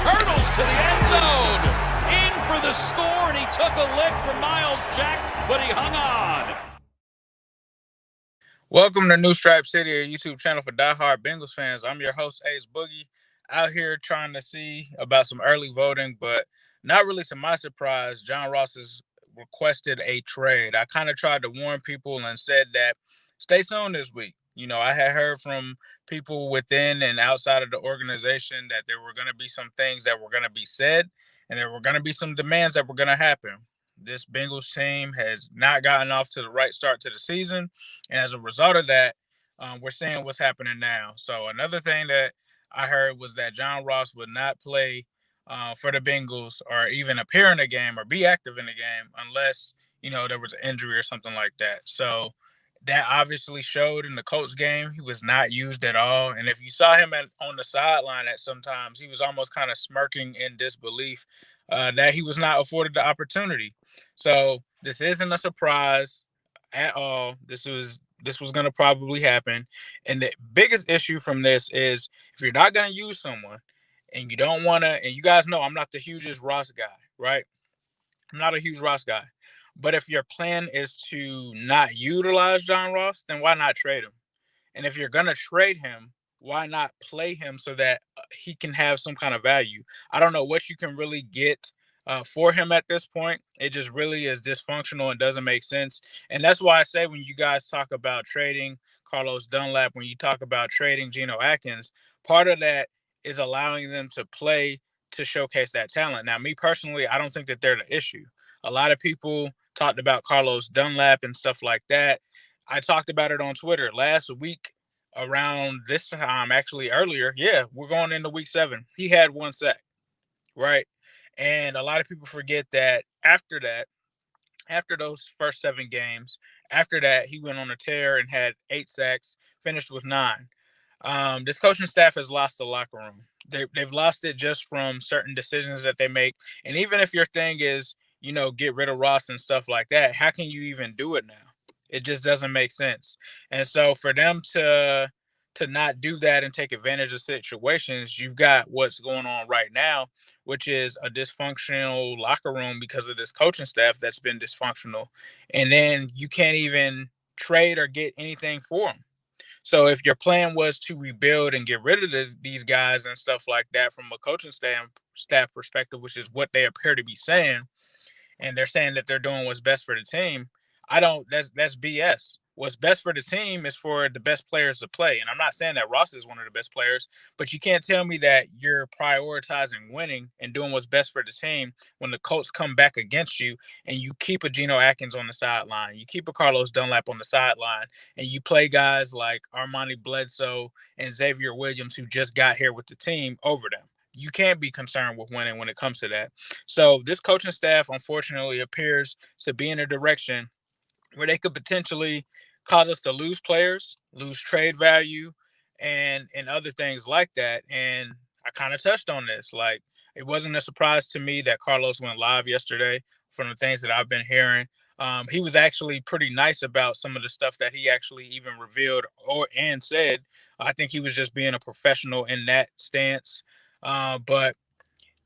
hurdles to the end zone. In for the score, and he took a lick from Miles Jack, but he hung on. Welcome to New Stripe City, a YouTube channel for diehard Bengals fans. I'm your host, Ace Boogie, out here trying to see about some early voting, but not really to my surprise, John Ross has requested a trade. I kind of tried to warn people and said that stay tuned this week. You know, I had heard from people within and outside of the organization that there were going to be some things that were going to be said and there were going to be some demands that were going to happen. This Bengals team has not gotten off to the right start to the season. And as a result of that, we're seeing what's happening now. So another thing that I heard was that John Ross would not play for the Bengals or even appear in the game or be active in the game unless, you know, there was an injury or something like that. So that obviously showed in the Colts game. He was not used at all. And if you saw him on the sideline at sometimes, he was almost kind of smirking in disbelief that he was not afforded the opportunity. So this isn't a surprise at all. This was going to probably happen. And the biggest issue from this is if you're not going to use someone and you don't want to, and you guys know I'm not the hugest Ross guy, right? I'm not a huge Ross guy. But if your plan is to not utilize John Ross, then why not trade him? And if you're going to trade him, why not play him so that he can have some kind of value? I don't know what you can really get for him at this point. It just really is dysfunctional and doesn't make sense. And that's why I say when you guys talk about trading Carlos Dunlap, when you talk about trading Geno Atkins, part of that is allowing them to play to showcase that talent. Now, me personally, I don't think that they're the issue. A lot of people talked about Carlos Dunlap and stuff like that. I talked about it on Twitter last week around this time, actually earlier. Yeah, we're going into week 7. He had 1 sack, right? And a lot of people forget that after those first 7 games, after that, he went on a tear and had 8 sacks, finished with 9. This coaching staff has lost the locker room. They've lost it just from certain decisions that they make. And even if your thing is, you know, get rid of Ross and stuff like that, how can you even do it now? It just doesn't make sense. And so for them to not do that and take advantage of situations, you've got what's going on right now, which is a dysfunctional locker room because of this coaching staff that's been dysfunctional. And then you can't even trade or get anything for them. So if your plan was to rebuild and get rid of these guys and stuff like that from a coaching staff perspective, which is what they appear to be saying, and they're saying that they're doing what's best for the team, I don't. That's BS. What's best for the team is for the best players to play. And I'm not saying that Ross is one of the best players, but you can't tell me that you're prioritizing winning and doing what's best for the team when the Colts come back against you and you keep a Geno Atkins on the sideline, you keep a Carlos Dunlap on the sideline, and you play guys like Armani Bledsoe and Xavier Williams who just got here with the team over them. You can't be concerned with winning when it comes to that. So this coaching staff, unfortunately, appears to be in a direction where they could potentially cause us to lose players, lose trade value, and other things like that. And I kind of touched on this. Like, it wasn't a surprise to me that Carlos went live yesterday from the things that I've been hearing. He was actually pretty nice about some of the stuff that he actually even revealed and said. I think he was just being a professional in that stance. But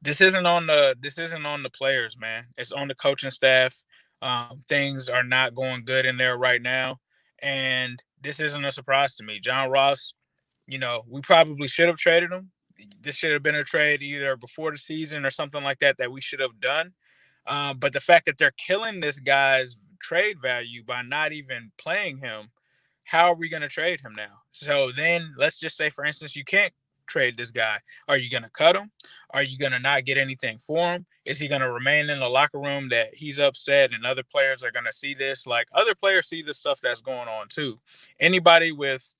this isn't on the players, man. It's on the coaching staff. Things are not going good in there right now, and this isn't a surprise to me. John Ross, you know, we probably should have traded him. This should have been a trade either before the season or something like that we should have done. But the fact that they're killing this guy's trade value by not even playing him, how are we going to trade him now? So then let's just say, for instance, you can't trade this guy. Are you going to cut him? Are you going to not get anything for him? Is he going to remain in the locker room that he's upset and other players are going to see this? Like, other players see the stuff that's going on too. Anybody with,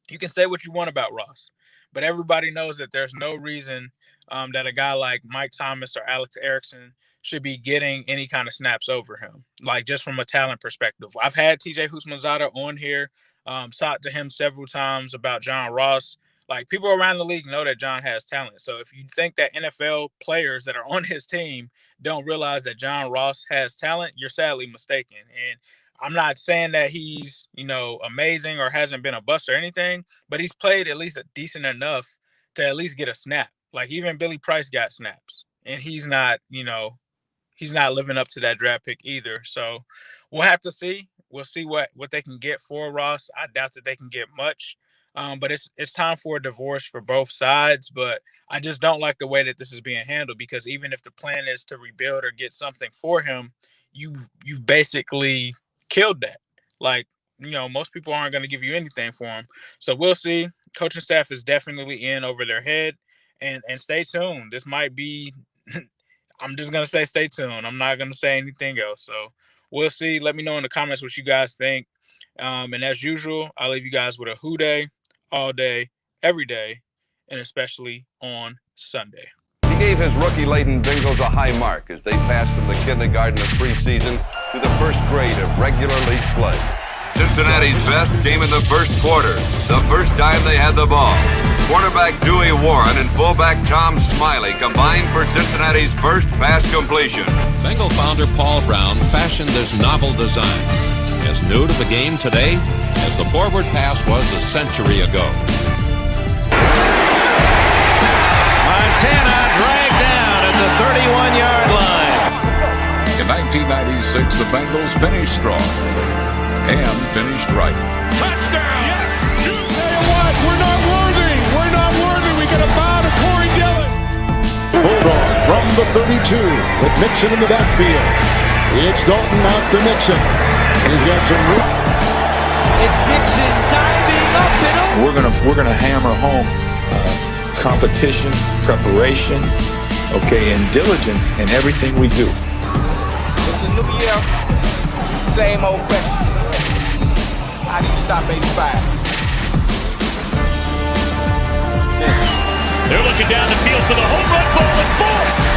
you can say what you want about Ross, but everybody knows that there's no reason that a guy like Mike Thomas or Alex Erickson should be getting any kind of snaps over him, like just from a talent perspective. I've had TJ Houshmandzadeh on here, talked to him several times about John Ross. Like, people around the league know that John has talent. So if you think that NFL players that are on his team don't realize that John Ross has talent, you're sadly mistaken. And I'm not saying that he's, you know, amazing or hasn't been a bust or anything, but he's played at least a decent enough to at least get a snap. Like even Billy Price got snaps, and he's not, he's not living up to that draft pick either. So we'll have to see. We'll see what they can get for Ross. I doubt that they can get much. But it's time for a divorce for both sides. But I just don't like the way that this is being handled, because even if the plan is to rebuild or get something for him, you've basically killed that. Like, most people aren't going to give you anything for him. So we'll see. Coaching staff is definitely in over their head, and stay tuned. This might be, I'm just going to say stay tuned. I'm not going to say anything else. So we'll see. Let me know in the comments what you guys think. And as usual, I'll leave you guys with a who day, all day, every day, and especially on Sunday. He gave his rookie-laden Bengals a high mark as they passed from the kindergarten of preseason to the first grade of regular league play. Cincinnati's best came in the first quarter, the first time they had the ball. Quarterback Dewey Warren and fullback Tom Smiley combined for Cincinnati's first pass completion. Bengal founder Paul Brown fashioned this novel design. As new to the game today as the forward pass was a century ago. Montana dragged down at the 31-yard line. In 1996, the Bengals finished strong and finished right. Touchdown! Yes! You tell you what, we're not worthy. We're not worthy. We got a bow to Corey Dillon. Bulldog from the 32 with Mixon in the backfield. It's Dalton out to Mixon. He's got some room. It's Mixon diving up and over. We're gonna hammer home competition, preparation, and diligence in everything we do. It's a new year, same old question. How do you stop 85? They're looking down the field for the home run ball. It's 4.